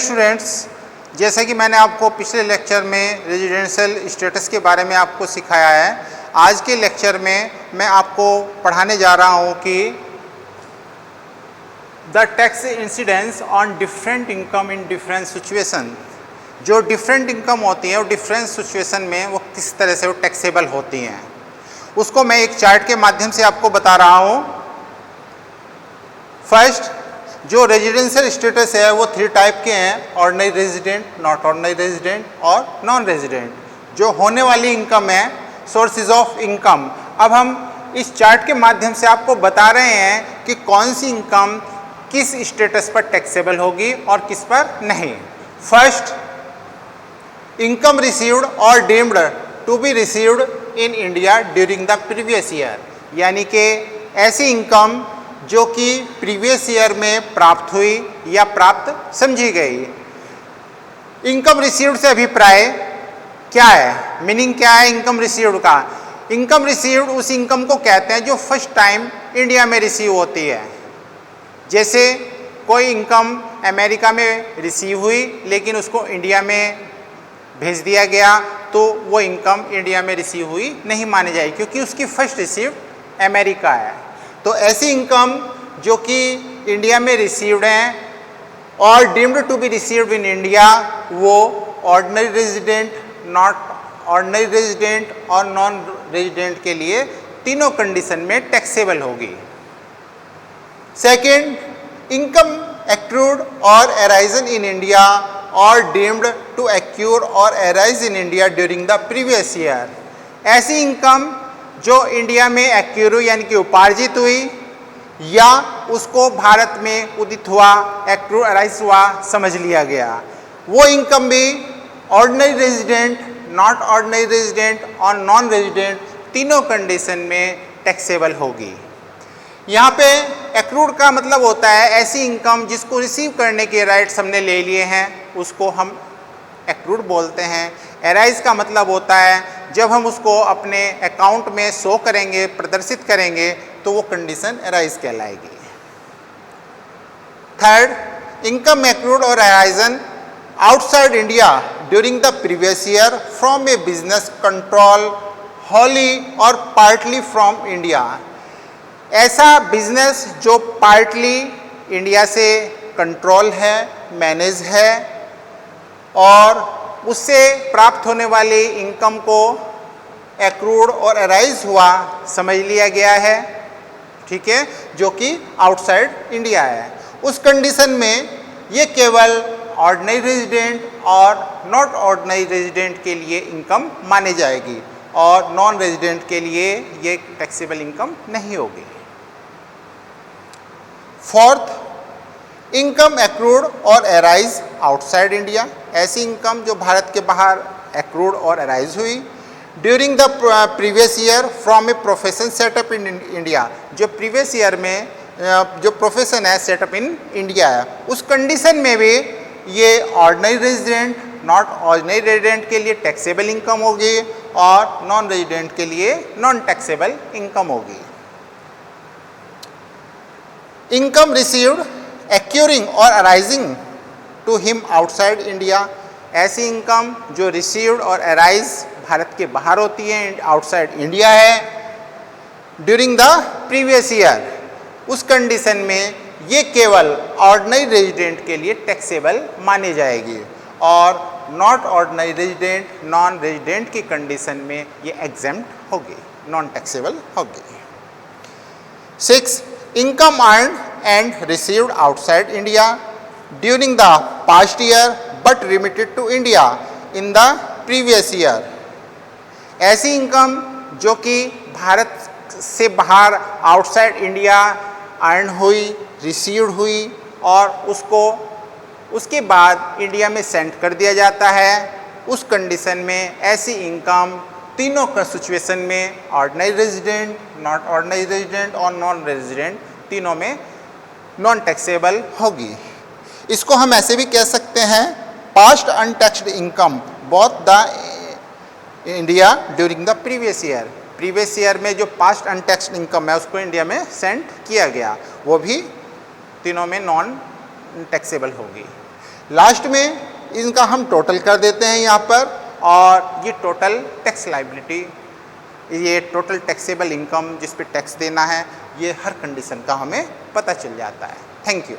Students, जैसे कि मैंने आपको पिछले लेक्चर में रेजिडेंशियल स्टेटस के बारे में आपको सिखाया है, आज के लेक्चर में मैं आपको पढ़ाने जा रहा हूँ कि the tax incidence on different income in different situation. जो डिफरेंट इनकम होती हैं वो डिफरेंट सिचुएशन में वो किस तरह से वो टैक्सेबल होती हैं, उसको मैं एक चार्ट के माध्यम से आपको बता रहा हूँ। फर्स्ट, जो रेजिडेंशियल स्टेटस है वो 3 टाइप के हैं: ordinary resident, not ordinary resident और नॉन रेजिडेंट। जो होने वाली इनकम है, सोर्सेज ऑफ इनकम। अब हम इस चार्ट के माध्यम से आपको बता रहे हैं कि कौन सी इनकम किस स्टेटस पर टैक्सेबल होगी और किस पर नहीं। फर्स्ट, इनकम रिसीव्ड और deemed to be received in India during the previous year, यानी कि ऐसी इनकम जो कि प्रीवियस ईयर में प्राप्त हुई या प्राप्त समझी गई। इनकम रिसीव्ड से अभिप्राय क्या है, मीनिंग क्या है इनकम रिसीव्ड का? इनकम रिसीव्ड उस इनकम को कहते हैं जो फर्स्ट टाइम इंडिया में रिसीव होती है। जैसे कोई इनकम अमेरिका में रिसीव हुई लेकिन उसको इंडिया में भेज दिया गया, तो वो इनकम इंडिया में रिसीव हुई नहीं मानी जाएगी, क्योंकि उसकी फर्स्ट रिसीव्ड अमेरिका है। तो ऐसी इनकम जो कि इंडिया में रिसीव्ड हैं और deemed to be received in India, वो ordinary resident, not ordinary resident और नॉन रेजिडेंट के लिए तीनों कंडीशन में टैक्सेबल होगी। सेकंड, इनकम एक्रूड और अराइजन इन इंडिया और डीम्ड टू एक्यूर और arise in India during the previous year. ऐसी इनकम जो इंडिया में एक्यूर हुई यानी कि उपार्जित हुई या उसको भारत में उदित हुआ, एक्रूर अराइज हुआ, समझ लिया गया, वो इनकम भी ordinary resident, not ordinary resident और नॉन रेजिडेंट तीनों कंडीशन में टैक्सेबल होगी। यहाँ पे एक्रूड का मतलब होता है ऐसी इनकम जिसको रिसीव करने के राइट्स हमने ले लिए हैं, उसको हम एक्रूड बोलते हैं। अराइज का मतलब होता है जब हम उसको अपने अकाउंट में शो करेंगे, प्रदर्शित करेंगे, तो वो कंडीशन अराइज कहलाएगी। थर्ड, इनकम एक्रूड और arisen outside India during the previous year from a business control wholly और पार्टली फ्रॉम इंडिया। ऐसा बिजनेस जो पार्टली इंडिया से कंट्रोल है, मैनेज है और उससे प्राप्त होने वाली इनकम को एक्रूड और अराइज हुआ समझ लिया गया है, ठीक है, जो कि आउटसाइड इंडिया है। उस कंडीशन में ये केवल ऑर्डिनरी रेजिडेंट और नॉट ऑर्डिनरी रेजिडेंट के लिए इनकम मानी जाएगी और नॉन रेजिडेंट के लिए ये टैक्सेबल इनकम नहीं होगी। फोर्थ, इनकम एक्रूड और अराइज आउटसाइड इंडिया। ऐसी इनकम जो भारत के बाहर एक्रूड और अराइज हुई during the previous year from a profession setup in India. जो प्रीवियस ईयर में जो प्रोफेशन है सेटअप इन इंडिया है, उस कंडीशन में भी ये ordinary resident, not ordinary resident के लिए टैक्सेबल इनकम होगी और नॉन रेजिडेंट के लिए नॉन टैक्सेबल इनकम होगी। इनकम रिसीव्ड एक्यूरिंग और arising to him outside India. ऐसी इनकम जो रिसीव्ड और अराइज भारत के बाहर होती है, आउटसाइड इंडिया है, ड्यूरिंग द प्रीवियस ईयर, उस कंडीशन में ये केवल ऑर्डिनरी रेजिडेंट के लिए टैक्सेबल मानी जाएगी और not ordinary resident, non resident की कंडीशन में ये एग्जेम्प्ट होगी, नॉन टैक्सेबल होगी। 6, income earned and received outside India during the past year but remitted to India in the previous year। ऐसी इनकम जो कि भारत से बाहर आउटसाइड इंडिया अर्न हुई, रिसीव्ड हुई और उसको उसके बाद इंडिया में सेंड कर दिया जाता है, उस कंडीशन में ऐसी इनकम तीनों का सिचुएशन में ordinary resident, not ordinary resident और नॉन रेजिडेंट तीनों में नॉन टैक्सेबल होगी। इसको हम ऐसे भी कह सकते हैं past untaxed income both the India during the previous year. Previous year में जो पास्ट अनटैक्स्ड इनकम है उसको इंडिया में सेंड किया गया, वो भी तीनों में नॉन टैक्सेबल होगी। लास्ट में इनका हम टोटल कर देते हैं यहाँ पर, और ये टोटल टैक्स लाइबिलिटी, ये टोटल टैक्सेबल इनकम जिस पे टैक्स देना है, ये हर कंडीशन का हमें पता चल जाता है। Thank you.